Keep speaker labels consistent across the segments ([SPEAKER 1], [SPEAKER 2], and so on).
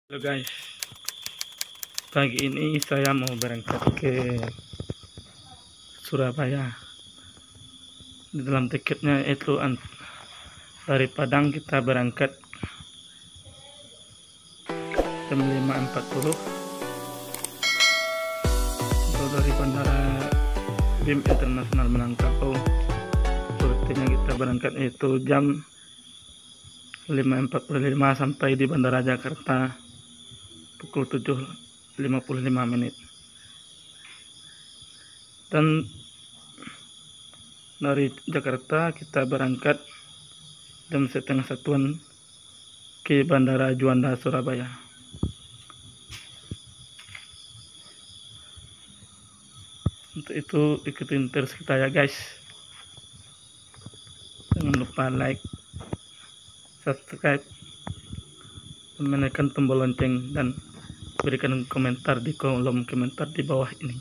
[SPEAKER 1] Halo guys, pagi ini saya mau berangkat ke Surabaya. Di dalam tiketnya itu dari Padang kita berangkat jam 5.40 atau dari Bandara BIM Internasional Minangkabau. Rutenya kita berangkat itu jam 5.45 sampai di Bandara Jakarta pukul 7.55 menit. Dan dari Jakarta kita berangkat jam 12:30 ke Bandara Juanda Surabaya. Untuk itu ikutin terus kita ya guys. Jangan lupa like, subscribe, menekan tombol lonceng, dan berikan komentar di kolom komentar di bawah ini.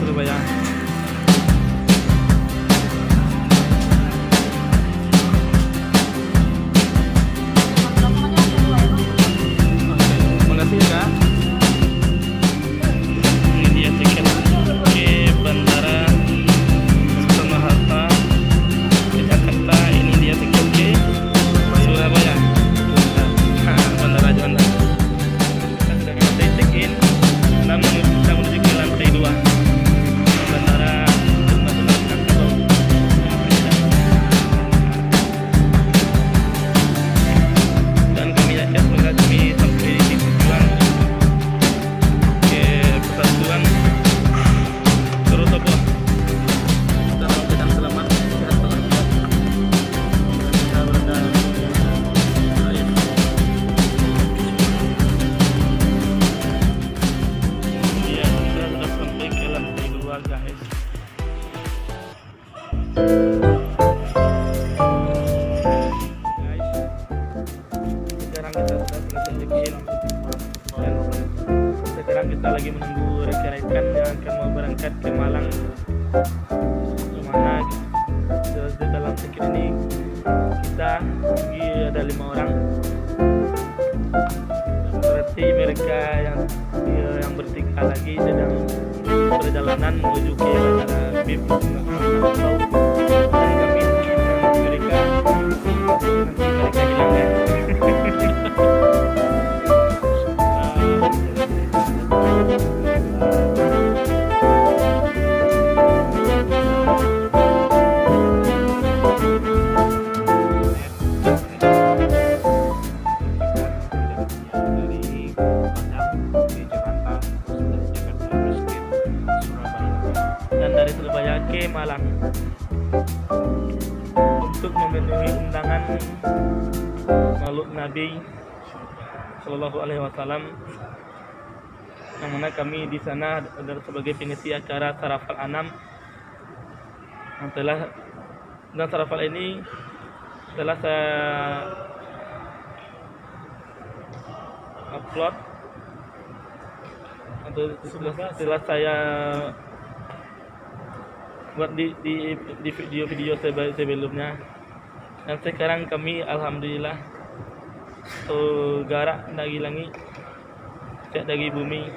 [SPEAKER 1] Surabaya. Makasih ya kak. Ini dia tiket ke Bandara Soekarno Hatta ke Jakarta. Ini dia tiket ke Surabaya, Bandara Juanda. Kita sudah selesai check-in dan kita menuju ke lantai 2 Bandara Internasional Minangkabau. Dan kami yakin semoga kami sampai di tujuan ke Persatuan Surosobo. Dalam keadaan selamat, sehat walafiat. Kita berada di air. Ya, kita sudah sampai ke lantai 2 guys. Sekarang kita sudah selesai check-in dan sekarang kita lagi menunggu rekan-rekan yang akan mau berangkat ke Malang. Kemana di dalam tiket ini kita ada 5 orang. Berarti mereka yang bertiga lagi sedang perjalanan menuju ke Bandara BIM Minangkabau. Dan kami dengan mereka nanti mereka hilang ya. Dan dari Surabaya ke Malang untuk memenuhi undangan Maulid Nabi Shallallahu Alaihi Wasallam, yang mana kami di sana adalah sebagai pengisi acara Sarafal Anam dan Sarafal ini telah saya upload setelah saya buat di video-video sebelumnya, dan sekarang kami alhamdulillah garak dari langit dari bumi,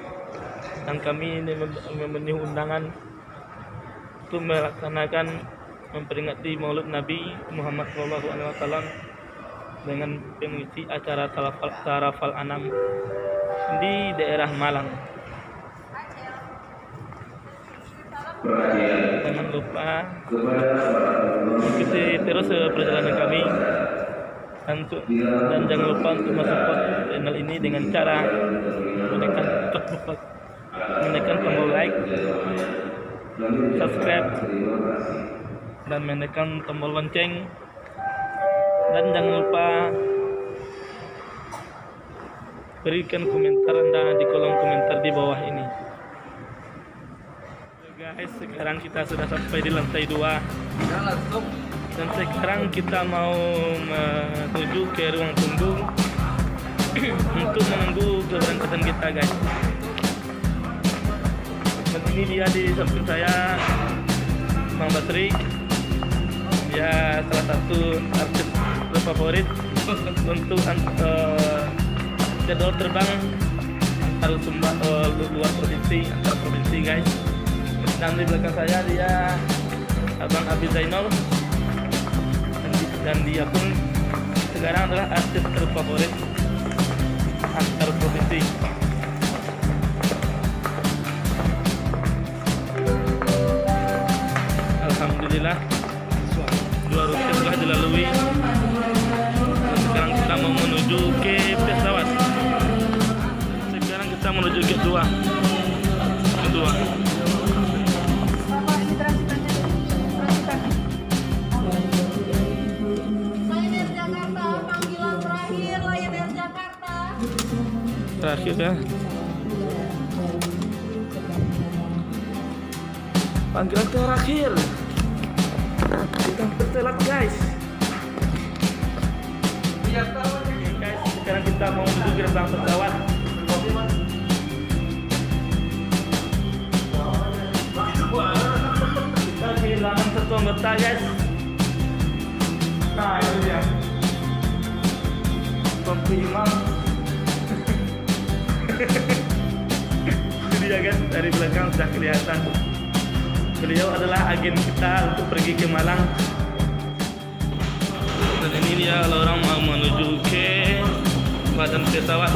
[SPEAKER 1] dan kami ini memenuhi undangan untuk melaksanakan memperingati Maulid Nabi Muhammad SAW dengan mengisi acara Tarafal Anam di daerah Malang. Jangan lupa ikuti terus perjalanan kami, dan jangan lupa untuk mensupport channel ini dengan cara menekan tombol like, subscribe, dan menekan tombol lonceng, dan jangan lupa berikan komentar Anda di kolom komentar di bawah ini. Guys, sekarang kita sudah sampai di lantai 2, dan sekarang kita mau menuju ke ruang tunggu untuk menunggu keberangkatan kita, guys. Dan ini dia di samping saya, Bang Basri. Dia salah satu artis favorit untuk jadwal terbang antar luar provinsi, antar provinsi, guys. Dan di belakang saya dia Abang Abi Zainal, dan dia pun sekarang adalah artis terfavorit antar provinsi. Alhamdulillah, 2 rute telah dilalui. Sekarang kita mau menuju ke pesawat. Sekarang kita menuju ke kedua. Terakhir ya, panggilan terakhir, kita bertelat, guys. Guys, sekarang kita mau menuju gerbang pesawat. Kita kehilangan satu anggota, guys. Nah, itu dia, Tuanku Imam. Itu dia, guys, dari belakang sudah kelihatan. Beliau adalah agen kita untuk pergi ke Malang. Dan ini dia orang mau menuju ke badan pesawat.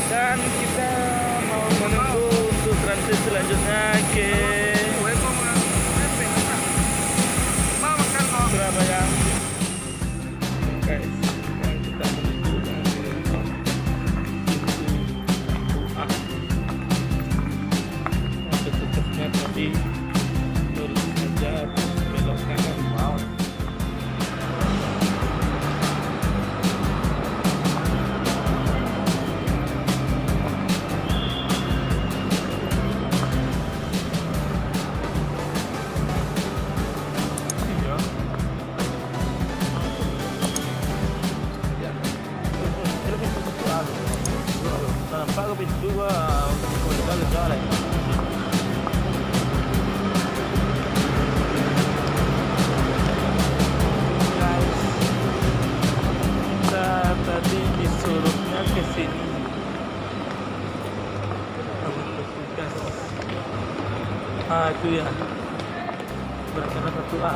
[SPEAKER 1] Dan kita mau menunggu untuk transit selanjutnya ke Surabaya. Guys, kita menuju ke tadi lurus saja belok kanan. ya. Berkena 1A.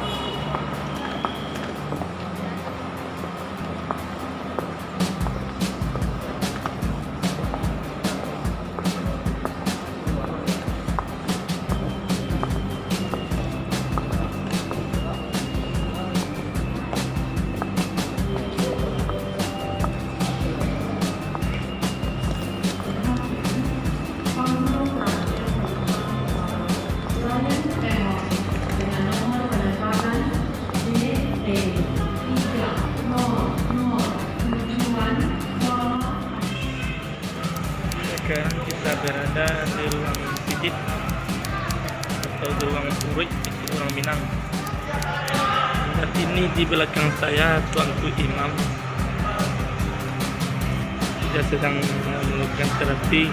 [SPEAKER 1] Sekarang kita berada di ruang pijit atau di ruang urut orang Minang. Dan ini di belakang saya Tuanku Imam. Dia sedang melakukan terapi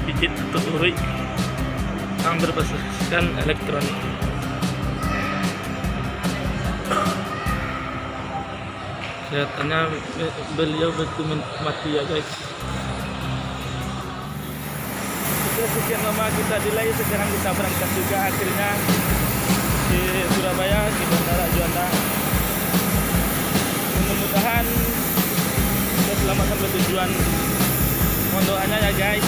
[SPEAKER 1] pijit atau urut yang berbasiskan elektronik. Kelihatannya beliau betul menikmati ya guys. Sekian lama kita delay, sekarang kita berangkat juga akhirnya di Surabaya, di Bandara Juanda. Mudah-mudahan kita selamat sampai tujuan. Mohon doanya ya guys.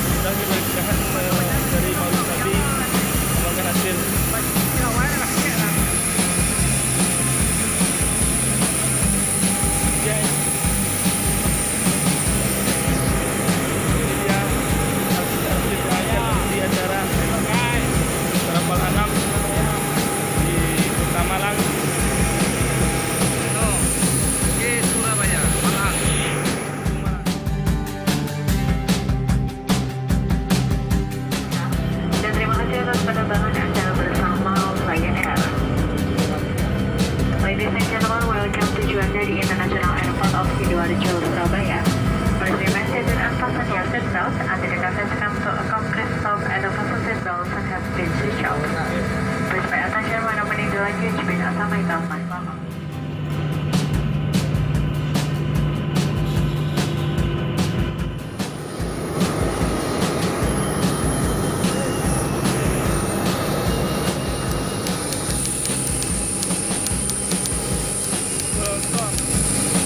[SPEAKER 1] Kita berangkat dari Maulid Nabi, semoga hasil.
[SPEAKER 2] Ladies and gentlemen, welcome to Juanda di International Airport of Sidoarjo, Surabaya. Please remain seated and fasten your seatbelt until the captain comes to a complete stop and the fasten seatbelt sign has been switched off. Please pay attention when opening the luggage bin asal item mas bawah.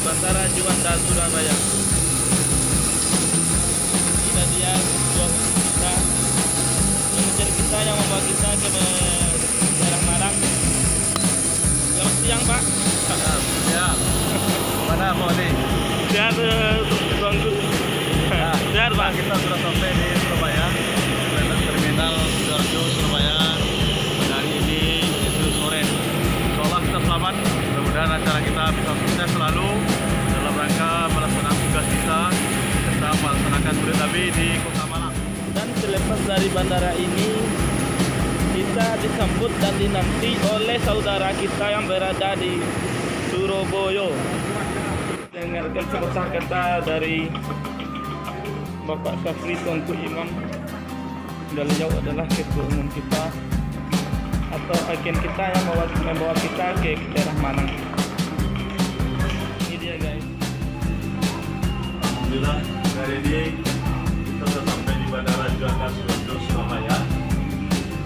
[SPEAKER 1] Bandara Juanda Surabaya. Ini dia tujuan kita, manajer kita yang membawa kita ke daerah Malang. Selamat siang Pak.
[SPEAKER 3] Ya. Mana mau nih?
[SPEAKER 1] Sehat Tuanku. Sehat Pak.
[SPEAKER 3] Kita sudah sampai di Surabaya, terminal Sidoarjo Surabaya. Dari ini itu sore. Insyaallah kita selamat. Mudah-mudahan acara kita bisa sukses selalu dalam rangka melaksanakan tugas kita melaksanakan Maulid Nabi di Kota Malang.
[SPEAKER 1] Dan selepas dari bandara ini kita disambut dan dinanti oleh saudara kita yang berada di Surabaya. Dengarkan sepatah kata dari Bapak Syafri Tuanku Imam. Beliau adalah ketua umum kita atau agen kita yang membawa kita ke daerah Malang. Ini dia guys.
[SPEAKER 3] Alhamdulillah hari ini kita sudah sampai di Bandara Juanda Sidoarjo Surabaya.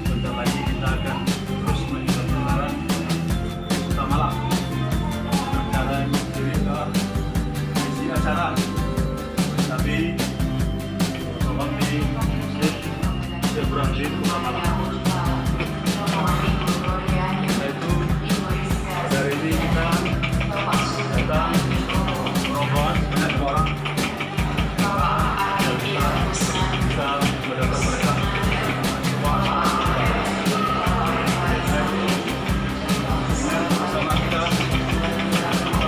[SPEAKER 3] Sebentar lagi kita akan terus menuju Bandara Kota Malang. Sekarang diri ke isi acara tapi tolong di seberang di Kota Malang. Itu dari ini kita datang rombongan banyak orang. Kita mendapat mereka bersama kita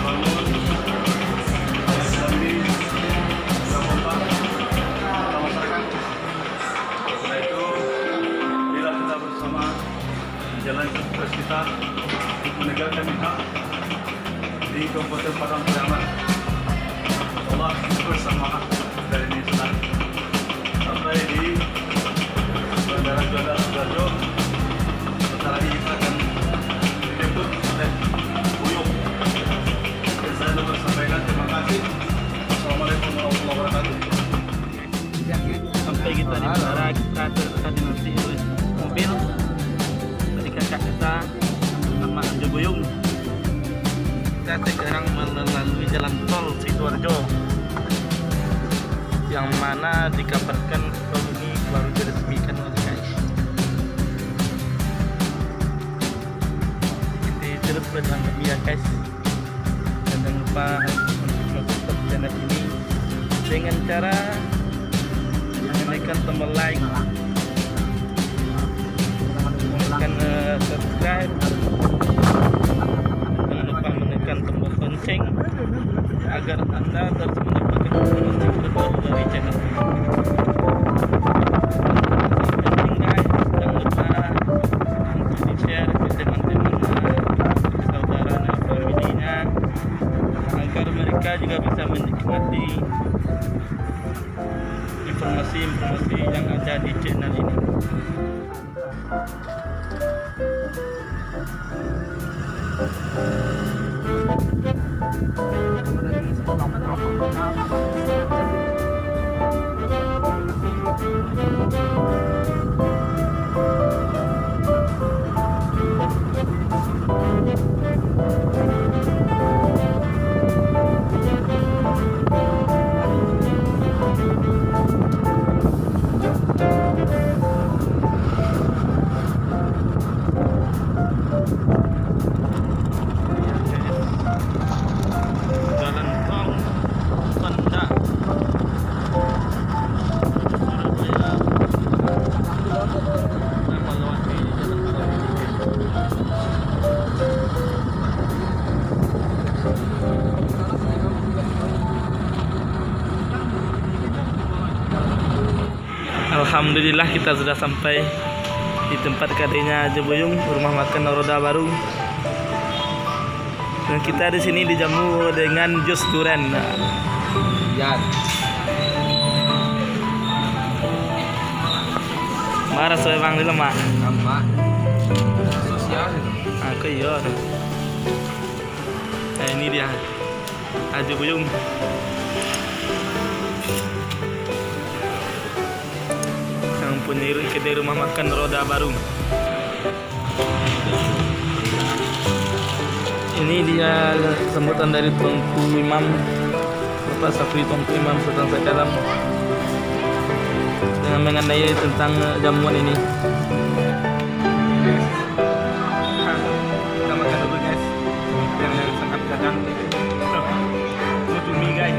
[SPEAKER 3] bangun dari kita kompak kita masyarakat. Setelah itu bila kita bersama menjalankan tugas kita untuk menegakkan hak di Kabupaten Padang Pariaman. Allah bersama dari ini senang sampai di Bandara Juanda Sidoarjo. Sebentar lagi kita akan dijemput oleh Buyung. Dan saya dapat sampaikan terima kasih. Assalamualaikum warahmatullahi wabarakatuh.
[SPEAKER 1] Sampai kita di kita dinanti oleh mobil dari kakak kita nama Anjo Boyong. Kita sekarang melalui jalan tol Sidoarjo yang mana dikabarkan tol ini baru diresmikan oleh guys. Jadi terus berlangganan ya guys. Jangan lupa untuk subscribe channel ini dengan cara menekan tombol like, menekan subscribe, jangan lupa menekan tombol lonceng agar Anda terus mendapatkan informasi terbaru dari channel ini. Guys, jangan lupa untuk di-share ke teman-teman, saudara dan familinya agar mereka juga bisa menikmati informasi-informasi yang ada di channel ini. Jalan tol Banda Surabaya dan melewati jalan tol ini. Alhamdulillah kita sudah sampai di tempat kadenya Anjo Boyong, rumah makan Roda Baru. Dan kita di sini dijamu dengan jus durian.
[SPEAKER 4] Ya,
[SPEAKER 1] Marah soal bang di lemak.
[SPEAKER 4] sama sosial itu.
[SPEAKER 1] Aku iya. Nah, ini dia Anjo Boyong. Yang punya kedai rumah makan Roda Baru. Ini dia sambutan dari Tuanku Imam, Bapak Safri Tuanku Imam Sultan Sakalam, dengan mengenai tentang jamuan ini. Kita makan dulu guys, yang sangat kadang mie guys.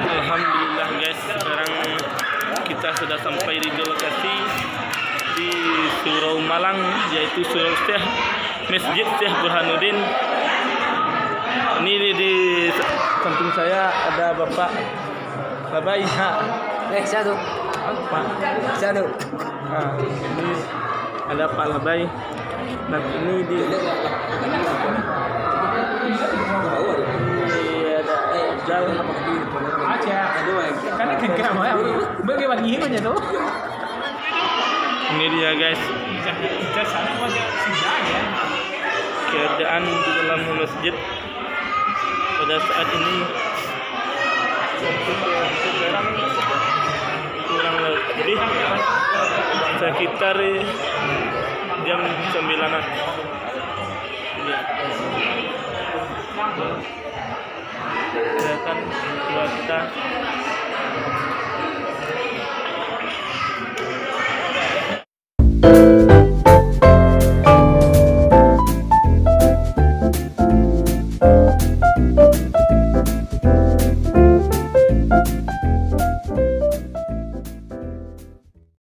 [SPEAKER 1] Alhamdulillah guys, sekarang kita sudah sampai di lokasi di Surau Malang, yaitu Surau Syekh, Masjid Syekh Burhanuddin. Ini di samping saya ada Bapak Labai.
[SPEAKER 4] Satu.
[SPEAKER 1] Pak.
[SPEAKER 4] Satu.
[SPEAKER 1] Nah, ini ada Pak Labai. Dan ini di ada Jal
[SPEAKER 4] Aja. Karena kegram ya. Bagaimana aja tuh?
[SPEAKER 1] Ini dia guys, keadaan di dalam masjid pada saat ini sekarang kurang lebih sekitar jam 9-an. Ya. Kelihatan keluar kita